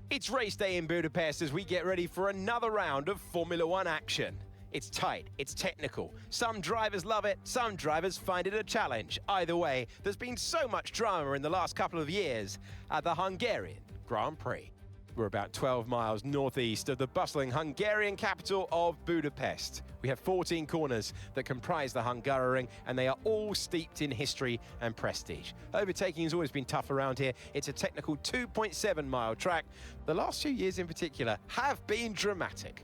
It's race day in Budapest as we get ready for another round of Formula One action. It's tight, it's technical. Some drivers love it, some drivers find it a challenge. Either way, there's been so much drama in the last couple of years at the Hungarian Grand Prix. We're about 12 miles northeast of the bustling Hungarian capital of Budapest. We have 14 corners that comprise the Hungaroring, and they are all steeped in history and prestige. Overtaking has always been tough around here. It's a technical 2.7-mile track. The last few years in particular have been dramatic.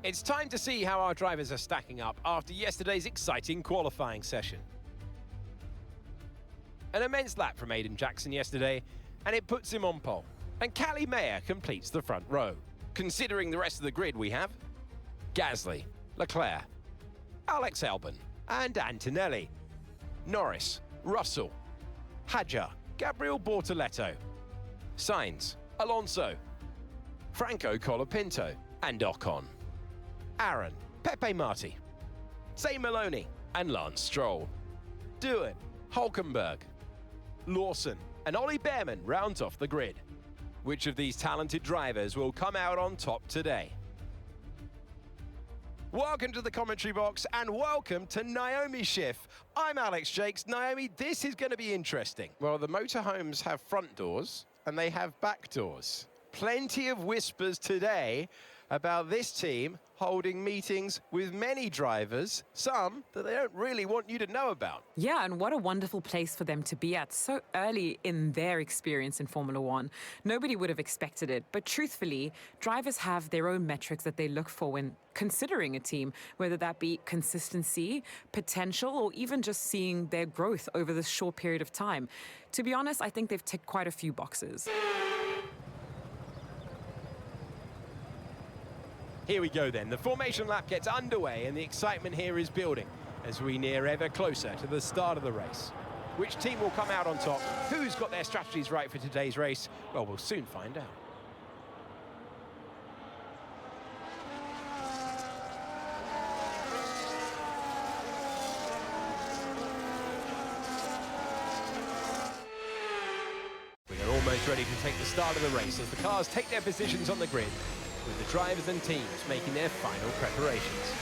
It's time to see how our drivers are stacking up after yesterday's exciting qualifying session. An immense lap from Aiden Jackson yesterday, and it puts him on pole. And Callie Mayer completes the front row. Considering the rest of the grid, we have Gasly, Leclerc, Alex Albon, and Antonelli, Norris, Russell, Hadjar, Gabriel Bortoleto, Sainz, Alonso, Franco Colapinto, and Ocon, Aaron, Pepe Marti, Zane Maloney, and Lance Stroll. Doohan, Hulkenberg, Lawson, and Ollie Behrman rounds off the grid. Which of these talented drivers will come out on top today? Welcome to the commentary box and welcome to Naomi Schiff. I'm Alex Jakes. Naomi, this is going to be interesting. Well, the motorhomes have front doors and they have back doors. Plenty of whispers today about this team holding meetings with many drivers, some that they don't really want you to know about. Yeah, and what a wonderful place for them to be at so early in their experience in Formula One. Nobody would have expected it, but truthfully, drivers have their own metrics that they look for when considering a team, whether that be consistency, potential, or even just seeing their growth over this short period of time. To be honest, I think they've ticked quite a few boxes. Here we go then. The formation lap gets underway and the excitement here is building as we near ever closer to the start of the race. Which team will come out on top? Who's got their strategies right for today's race? Well, we'll soon find out. We are almost ready to take the start of the race as the cars take their positions on the grid, with the drivers and teams making their final preparations.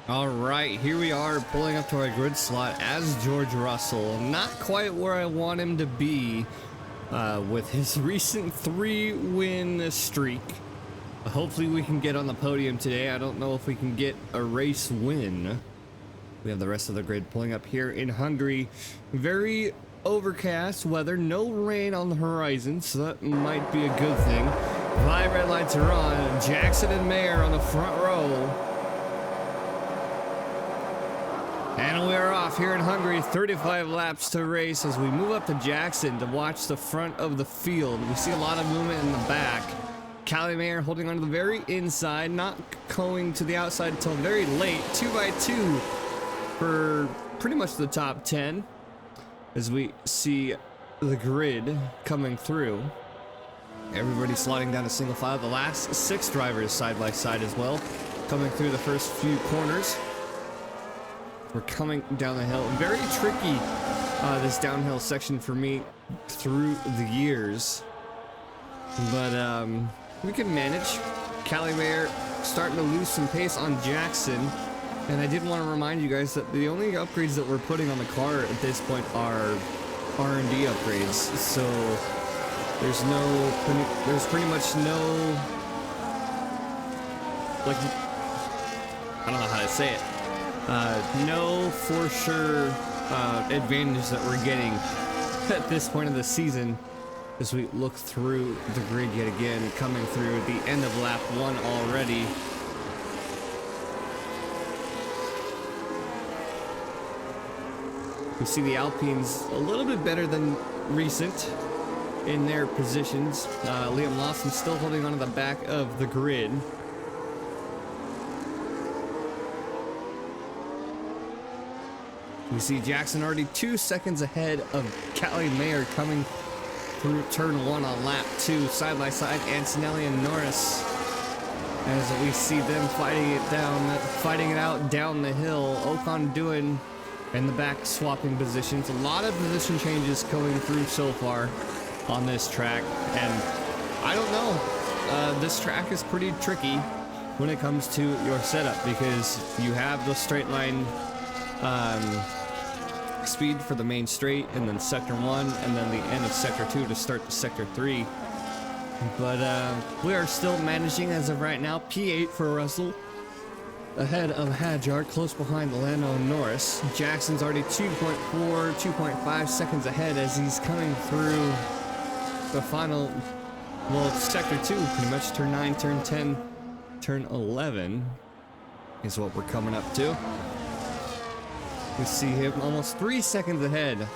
All right, here we are pulling up to our grid slot as George Russell. Not quite where I want him to be with his recent 3-win streak. Hopefully we can get on the podium today. I don't know if we can get a race win. We have the rest of the grid pulling up here in Hungary. Very overcast weather, no rain on the horizon, so that might be a good thing. 5 red lights are on. Jackson and Mayer on the front row. And we are off here in Hungary. 35 laps to race as we move up to Jackson to watch the front of the field. We see a lot of movement in the back. Callie Mayer holding on to the very inside, not going to the outside until very late. 2 by 2. For pretty much the top 10 as we see the grid coming through. Everybody sliding down a single file. The last 6 drivers side by side as well, coming through the first few corners. We're coming down the hill. Very tricky, this downhill section for me through the years. But we can manage. Callie Mayer starting to lose some pace on Jackson. And I did want to remind you guys that the only upgrades that we're putting on the car at this point are R&D upgrades. So there's pretty much no, like, I don't know how to say it. No for sure advantage that we're getting at this point of the season as we look through the grid yet again, coming through the end of lap 1 already. We see the Alpines a little bit better than recent in their positions. Liam Lawson still holding on to the back of the grid. We see Jackson already 2 seconds ahead of Callie Mayer coming through turn 1 on lap 2, side by side, Antonelli and Norris. as we see them fighting it out down the hill. Ocon doing in the back swapping positions. A lot of position changes going through so far on this track, and I don't know. This track is pretty tricky when it comes to your setup because you have the straight line speed for the main straight, and then sector 1, and then the end of sector 2 to start the sector 3. But we are still managing as of right now. P8 for Russell, ahead of Hadjar, close behind Lando Norris. Jackson's already 2.5 seconds ahead as he's coming through the final, well, sector 2, pretty much turn 9, turn 10, turn 11 is what we're coming up to. We see him almost 3 seconds ahead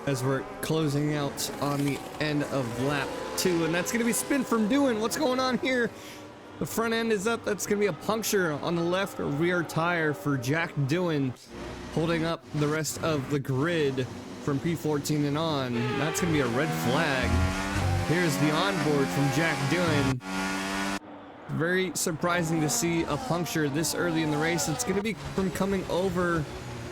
as we're closing out on the end of lap 2, and that's going to be spin from Doohan. What's going on here? The front end is up. That's going to be a puncture on the left rear tire for Jack Doohan, holding up the rest of the grid from P14 and on. That's going to be a red flag. Here's the onboard from Jack Doohan. Very surprising to see a puncture this early in the race. It's going to be from coming over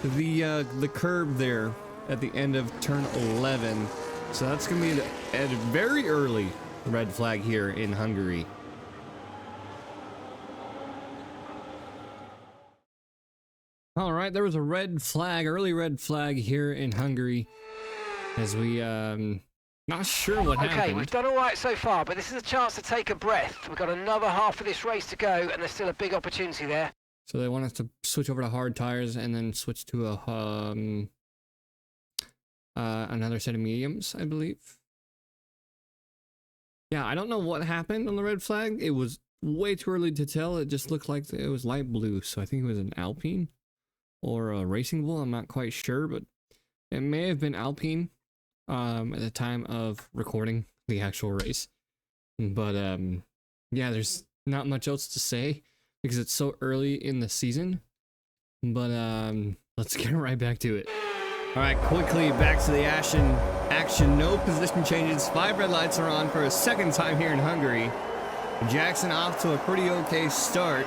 the curb there at the end of turn 11. So that's going to be a very early red flag here in Hungary. All right, there was a red flag, early red flag here in Hungary as we not sure what happened. Okay, we've done all right so far, but this is a chance to take a breath. We've got another half of this race to go, and there's still a big opportunity there. So they want us to switch over to hard tires and then switch to a another set of mediums, I believe. Yeah, I don't know what happened on the red flag. It was way too early to tell. It just looked like it was light blue, so I think it was an Alpine or a Racing Bull. I'm not quite sure, but it may have been Alpine at the time of recording the actual race. But yeah, there's not much else to say because it's so early in the season. But let's get right back to it. All right, quickly back to the action. No position changes. 5 red lights are on for a second time here in Hungary. Jackson off to a pretty okay start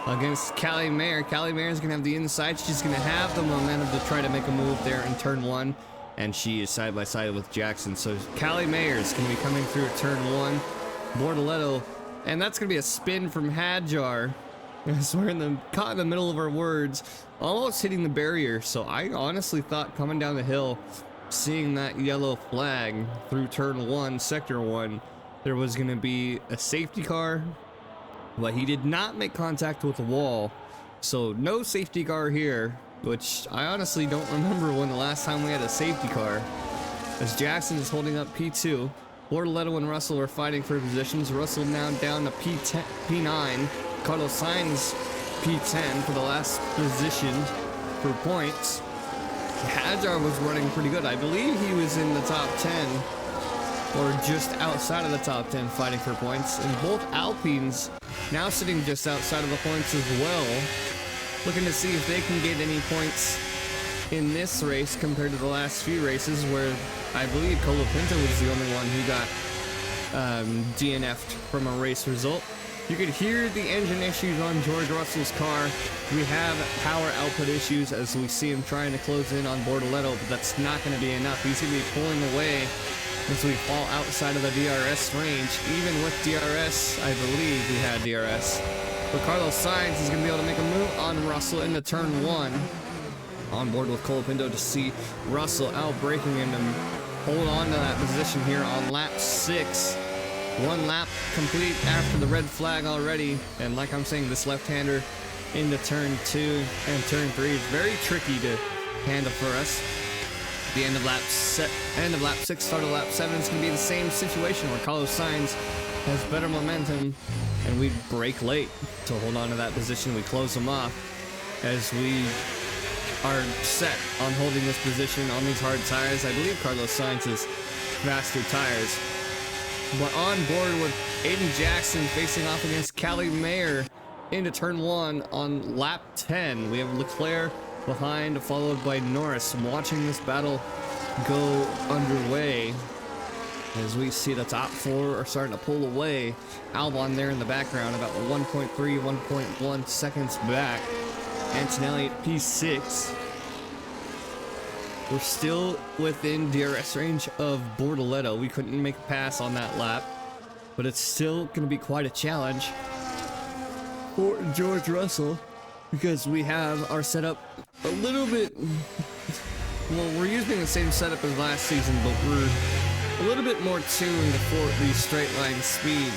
against Callie Mayer. Callie Mayer is going to have the inside. She's going to have the momentum to try to make a move there in turn 1. And she is side by side with Jackson. So Callie Mayer is going to be coming through turn 1. Bortoletto. And that's going to be a spin from Hadjar. As we're caught in the middle of our words, almost hitting the barrier. So I honestly thought coming down the hill, seeing that yellow flag through turn 1, sector 1, there was going to be a safety car, but he did not make contact with the wall. So no safety car here, which I honestly don't remember when the last time we had a safety car. As Jackson is holding up P2, Bortoletto and Russell are fighting for positions. Russell now down to P9. Carlos Sainz P10 for the last position for points. Hadjar was running pretty good. I believe he was in the top 10 or just outside of the top 10 fighting for points. And both Alpines now sitting just outside of the points as well, looking to see if they can get any points in this race compared to the last few races where I believe Colapinto was the only one who got DNF'd from a race result. You could hear the engine issues on George Russell's car. We have power output issues as we see him trying to close in on Bortoletto, but that's not going to be enough. He's going to be pulling away as we fall outside of the DRS range. Even with DRS, I believe we had DRS. But Carlos Sainz is going to be able to make a move on Russell into turn 1. On board with Colapinto to see Russell out braking him and hold on to that position here on lap 6. 1 lap complete after the red flag already, and like I'm saying, this left-hander into turn 2 and turn 3 is very tricky to handle for us. The end of lap 6, start of lap 7 is going to be the same situation where Carlos Sainz has better momentum, and we brake late to hold on to that position. We close them off as we are set on holding this position on these hard tires. I believe Carlos Sainz is faster tires. But on board with Aiden Jackson facing off against Callie Mayer into turn 1 on lap 10. We have Leclerc behind, followed by Norris. Watching this battle go underway As we see the top four are starting to pull away. Albon there in the background, about 1.3, 1.1 seconds back. Antonelli at P6. We're still within DRS range of Bortoleto. We couldn't make a pass on that lap, but it's still going to be quite a challenge for George Russell because we have our setup a little bit. Well, we're using the same setup as last season, but we're a little bit more tuned for the straight line speed.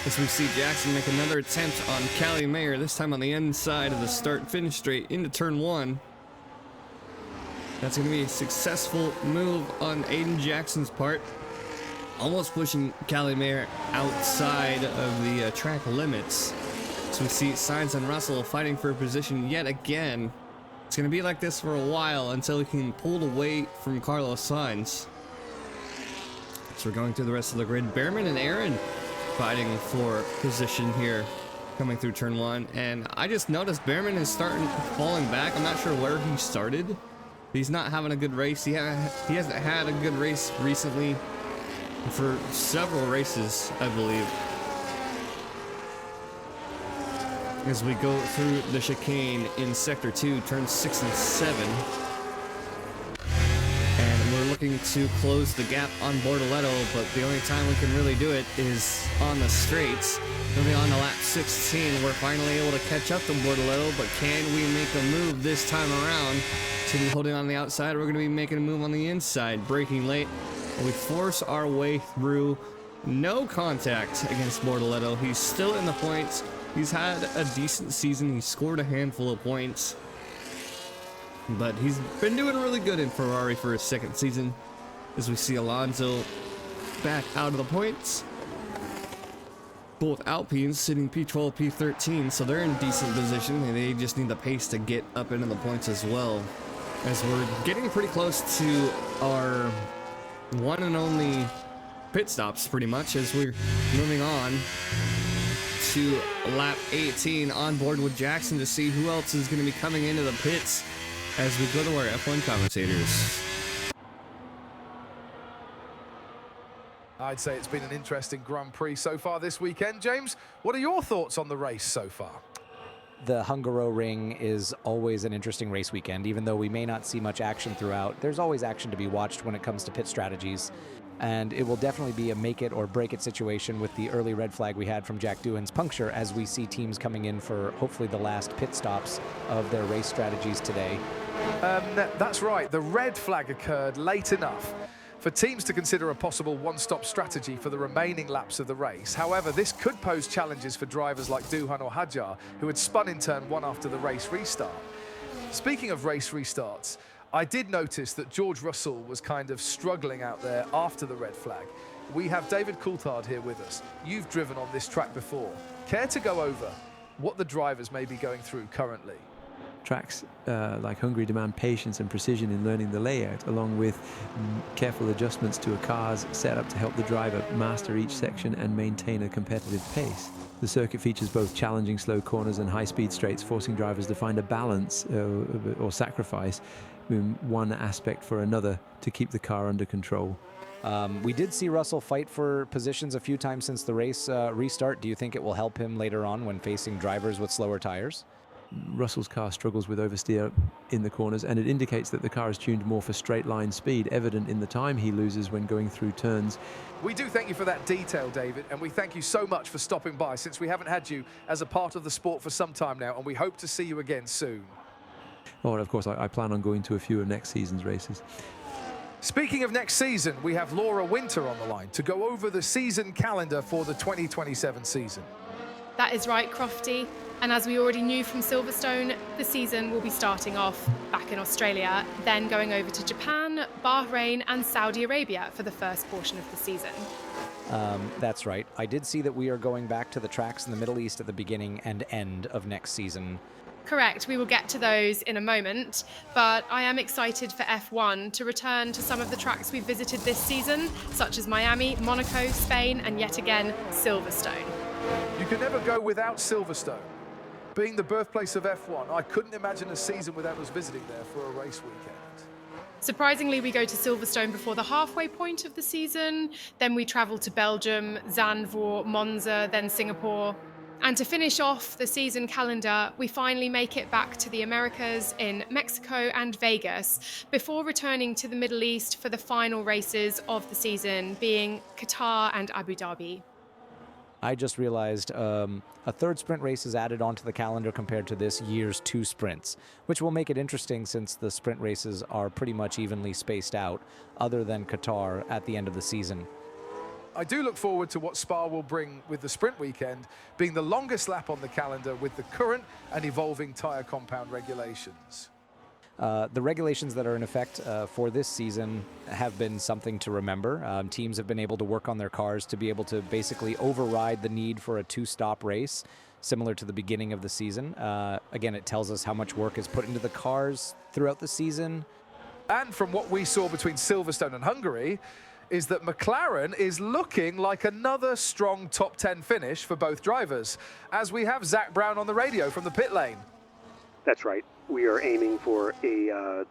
As we see Jackson make another attempt on Callie Mayer, this time on the inside of the start-finish straight into turn 1. That's going to be a successful move on Aiden Jackson's part. Almost pushing Callie Mayer outside of the track limits. So we see Sainz and Russell fighting for a position yet again. It's going to be like this for a while until we can pull away from Carlos Sainz. So we're going through the rest of the grid. Behrman and Aaron fighting for position here coming through turn 1. And I just noticed Behrman is starting falling back. I'm not sure where he started. He's not having a good race. He hasn't had a good race recently for several races, I believe. As we go through the chicane in Sector 2, turns 6 and 7. And we're looking to close the gap on Bortoleto, but the only time we can really do it is on the straights. Moving on to lap 16, we're finally able to catch up to Bortoleto, but can we make a move this time around? To be holding on the outside, we're going to be making a move on the inside, braking late. We force our way through. No contact against Bortoleto. He's still in the points. He's had a decent season. He's scored a handful of points. But he's been doing really good in Ferrari for his second season. As we see Alonso back out of the points. Both Alpines sitting P12, P13, so they're in decent position, and they just need the pace to get up into the points as well. As we're getting pretty close to our one and only pit stops, pretty much, as we're moving on to lap 18 on board with Jackson to see who else is going to be coming into the pits as we go to our F1 commentators. I'd say it's been an interesting Grand Prix so far this weekend. James, what are your thoughts on the race so far? The Hungaroring is always an interesting race weekend. Even though we may not see much action throughout, there's always action to be watched when it comes to pit strategies. And it will definitely be a make it or break it situation with the early red flag we had from Jack Doohan's puncture as we see teams coming in for hopefully the last pit stops of their race strategies today. That's right. The red flag occurred late enough for teams to consider a possible one-stop strategy for the remaining laps of the race. However, this could pose challenges for drivers like Doohan or Hadjar, who had spun in turn 1 after the race restart. Speaking of race restarts, I did notice that George Russell was kind of struggling out there after the red flag. We have David Coulthard here with us. You've driven on this track before. Care to go over what the drivers may be going through currently? Tracks like Hungary demand patience and precision in learning the layout, along with careful adjustments to a car's setup to help the driver master each section and maintain a competitive pace. The circuit features both challenging slow corners and high-speed straights, forcing drivers to find a balance or sacrifice one aspect for another to keep the car under control. We did see Russell fight for positions a few times since the race restart. Do you think it will help him later on when facing drivers with slower tires? Russell's car struggles with oversteer in the corners, and it indicates that the car is tuned more for straight line speed, evident in the time he loses when going through turns. We do thank you for that detail, David, and we thank you so much for stopping by, since we haven't had you as a part of the sport for some time now, and we hope to see you again soon. Oh, and of course, I plan on going to a few of next season's races. Speaking of next season, we have Laura Winter on the line to go over the season calendar for the 2027 season. That is right, Crofty. And as we already knew from Silverstone, the season will be starting off back in Australia, then going over to Japan, Bahrain and Saudi Arabia for the first portion of the season. That's right. I did see that we are going back to the tracks in the Middle East at the beginning and end of next season. Correct, we will get to those in a moment, but I am excited for F1 to return to some of the tracks we've visited this season, such as Miami, Monaco, Spain and yet again, Silverstone. You can never go without Silverstone. Being the birthplace of F1, I couldn't imagine a season without us visiting there for a race weekend. Surprisingly, we go to Silverstone before the halfway point of the season. Then we travel to Belgium, Zandvoort, Monza, then Singapore. And to finish off the season calendar, we finally make it back to the Americas in Mexico and Vegas before returning to the Middle East for the final races of the season, being Qatar and Abu Dhabi. I just realized a third sprint race is added onto the calendar compared to this year's 2 sprints, which will make it interesting since the sprint races are pretty much evenly spaced out, other than Qatar at the end of the season. I do look forward to what Spa will bring with the sprint weekend, being the longest lap on the calendar with the current and evolving tyre compound regulations. The regulations that are in effect for this season have been something to remember. Teams have been able to work on their cars to be able to basically override the need for a 2-stop race, similar to the beginning of the season. Again, it tells us how much work is put into the cars throughout the season. And from what we saw between Silverstone and Hungary, is that McLaren is looking like another strong top 10 finish for both drivers, as we have Zach Brown on the radio from the pit lane. That's right. We are aiming for a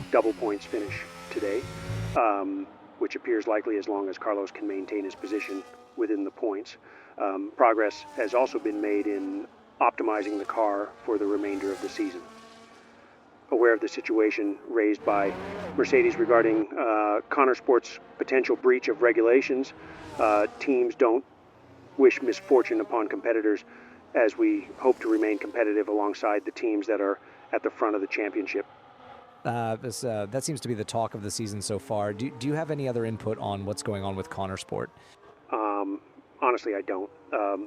double points finish today, which appears likely as long as Carlos can maintain his position within the points. Progress has also been made in optimizing the car for the remainder of the season. Aware of the situation raised by Mercedes regarding Konnersport's potential breach of regulations, teams don't wish misfortune upon competitors, as we hope to remain competitive alongside the teams that are at the front of the championship. That seems to be the talk of the season so far. Do you have any other input on what's going on with Konnersport? Honestly, I don't.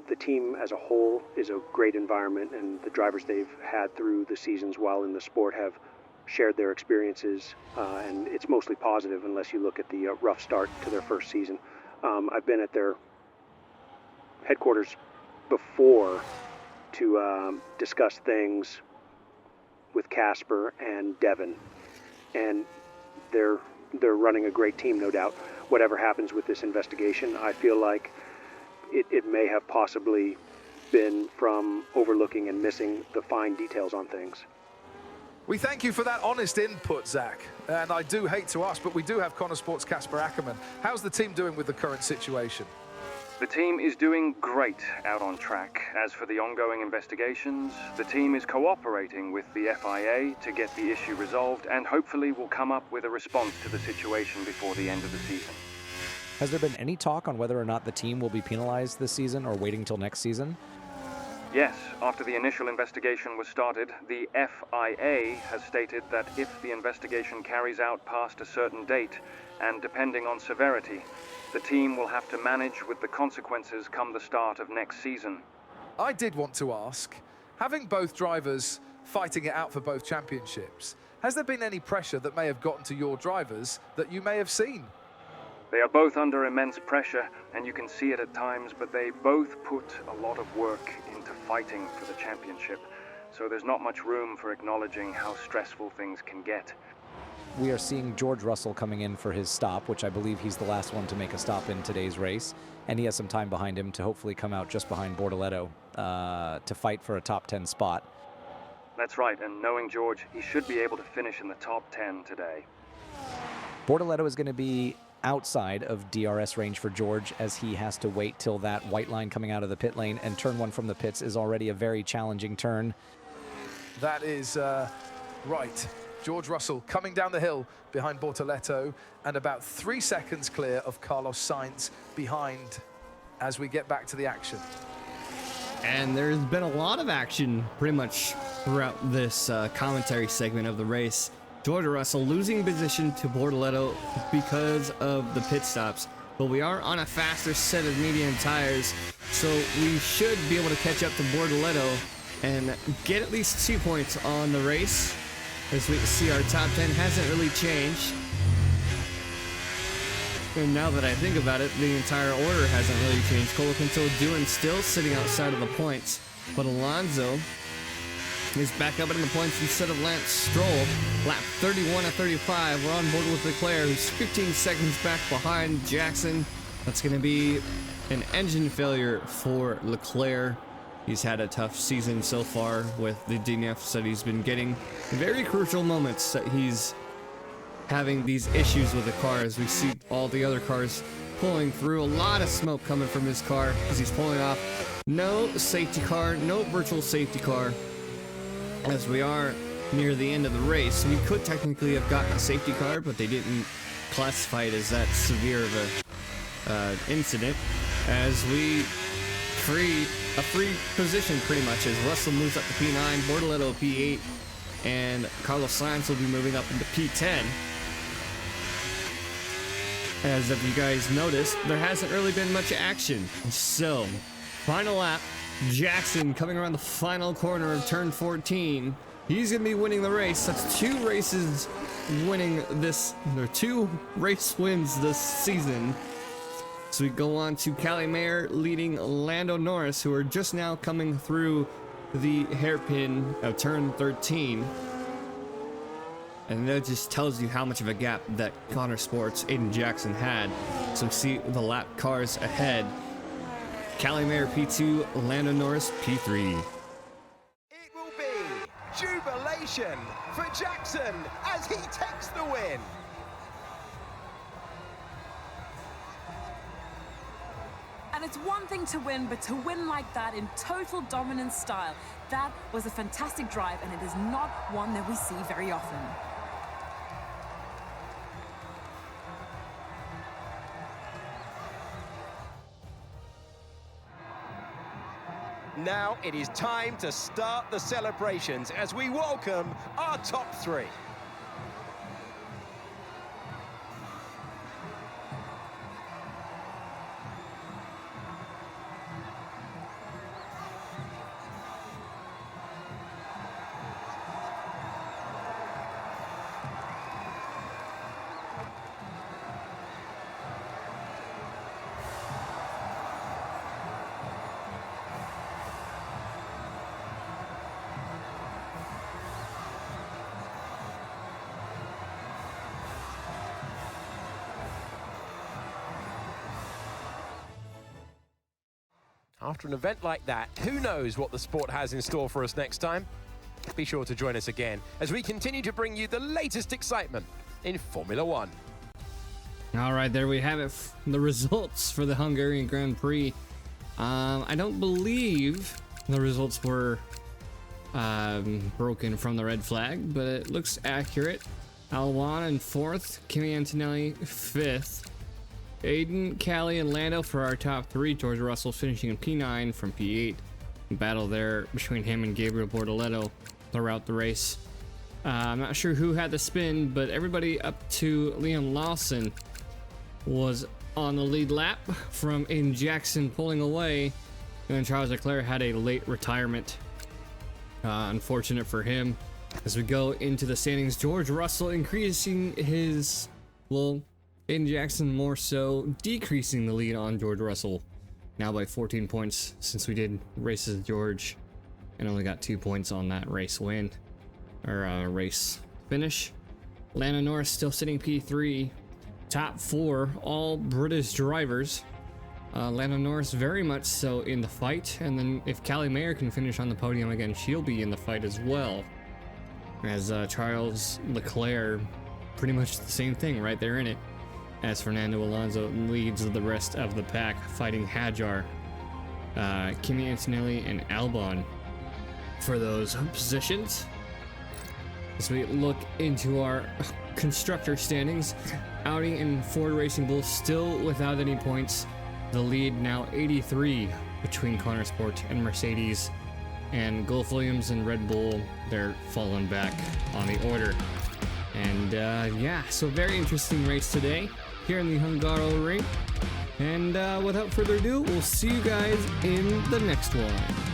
The team as a whole is a great environment, and the drivers they've had through the seasons while in the sport have shared their experiences, and it's mostly positive unless you look at the rough start to their first season. I've been at their headquarters before to discuss things with Casper and Devin, and they're running a great team, no doubt. Whatever happens with this investigation, I feel like it may have possibly been from overlooking and missing the fine details on things. We thank you for that honest input, Zach. And I do hate to ask, but we do have Konnersport's Casper Ackerman. How's the team doing with the current situation? The team is doing great out on track. As for the ongoing investigations, the team is cooperating with the FIA to get the issue resolved, and hopefully will come up with a response to the situation before the end of the season. Has there been any talk on whether or not the team will be penalized this season or waiting till next season? Yes, after the initial investigation was started, the FIA has stated that if the investigation carries out past a certain date, and depending on severity, the team will have to manage with the consequences come the start of next season. I did want to ask, having both drivers fighting it out for both championships, has there been any pressure that may have gotten to your drivers that you may have seen? They are both under immense pressure, and you can see it at times, but they both put a lot of work into fighting for the championship, so there's not much room for acknowledging how stressful things can get. We are seeing George Russell coming in for his stop, which I believe he's the last one to make a stop in today's race, and he has some time behind him to hopefully come out just behind Bortoleto to fight for a top 10 spot. That's right, and knowing George, he should be able to finish in the top 10 today. Bortoleto is going to be outside of DRS range for George, as he has to wait till that white line coming out of the pit lane, and turn 1 from the pits is already a very challenging turn. That is right. George Russell coming down the hill behind Bortoleto, and about 3 seconds clear of Carlos Sainz behind as we get back to the action. And there's been a lot of action pretty much throughout this commentary segment of the race. George Russell losing position to Bortoleto because of the pit stops. But we are on a faster set of medium tires, so we should be able to catch up to Bortoleto and get at least 2 points on the race. As we see, our top 10 hasn't really changed. And now that I think about it, the entire order hasn't really changed. Colapinto doing still sitting outside of the points, but Alonso is back up in the points instead of Lance Stroll. Lap 31 of 35. We're on board with Leclerc, who's 15 seconds back behind Jackson. That's going to be an engine failure for Leclerc. He's had a tough season so far with the DNFs that he's been getting. Very crucial moments that he's having these issues with the car as we see all the other cars pulling through. A lot of smoke coming from his car as he's pulling off. No safety car, no virtual safety car. As we are near the end of the race, we could technically have gotten a safety car, but they didn't classify it as that severe of a incident. As we a free position pretty much as Russell moves up to P9, Bortoletto P8, and Carlos Sainz will be moving up into P10. As if you guys noticed, there hasn't really been much action. So, final lap, Jackson coming around the final corner of turn 14. He's going to be winning the race. That's 2 races winning this, or 2 race wins this season. So we go on to Callie Mayer leading Lando Norris, who are just now coming through the hairpin of turn 13. And that just tells you how much of a gap that Konnersport's Aiden Jackson had. So see the lap cars ahead. Callie Mayer P2, Lando Norris P3. It will be jubilation for Jackson as he takes the win. And it's one thing to win, but to win like that in total dominant style, that was a fantastic drive, and it is not one that we see very often. Now it is time to start the celebrations as we welcome our top 3. After an event like that, who knows what the sport has in store for us next time? Be sure to join us again as we continue to bring you the latest excitement in Formula One. All right, there we have it. The results for the Hungarian Grand Prix. I don't believe the results were broken from the red flag, but it looks accurate. Albon in 4th, Kimi Antonelli 5th. Aiden, Callie, and Lando for our top 3. George Russell finishing in P9 from P8. Battle there between him and Gabriel Bortoletto throughout the race. I'm not sure who had the spin, but everybody up to Liam Lawson was on the lead lap from Aiden Jackson pulling away. And then Charles Leclerc had a late retirement. Unfortunate for him. As we go into the standings, George Russell increasing his, Aiden Jackson more so decreasing the lead on George Russell, now by 14 points since we did races George and only got 2 points on that race win, or race finish. Lando Norris still sitting P3, top 4, all British drivers. Lando Norris very much so in the fight, and then if Callie Mayer can finish on the podium again, she'll be in the fight as well. As Charles Leclerc, pretty much the same thing right there in it, as Fernando Alonso leads the rest of the pack, fighting Hadjar, Kimi Antonelli, and Albon for those positions. As we look into our constructor standings, Audi and Ford Racing Bull still without any points. The lead now 83 between Konnersport and Mercedes, and Gulf Williams and Red Bull, they're falling back on the order. And yeah, so very interesting race today here in the Hungaroring. And without further ado, we'll see you guys in the next one.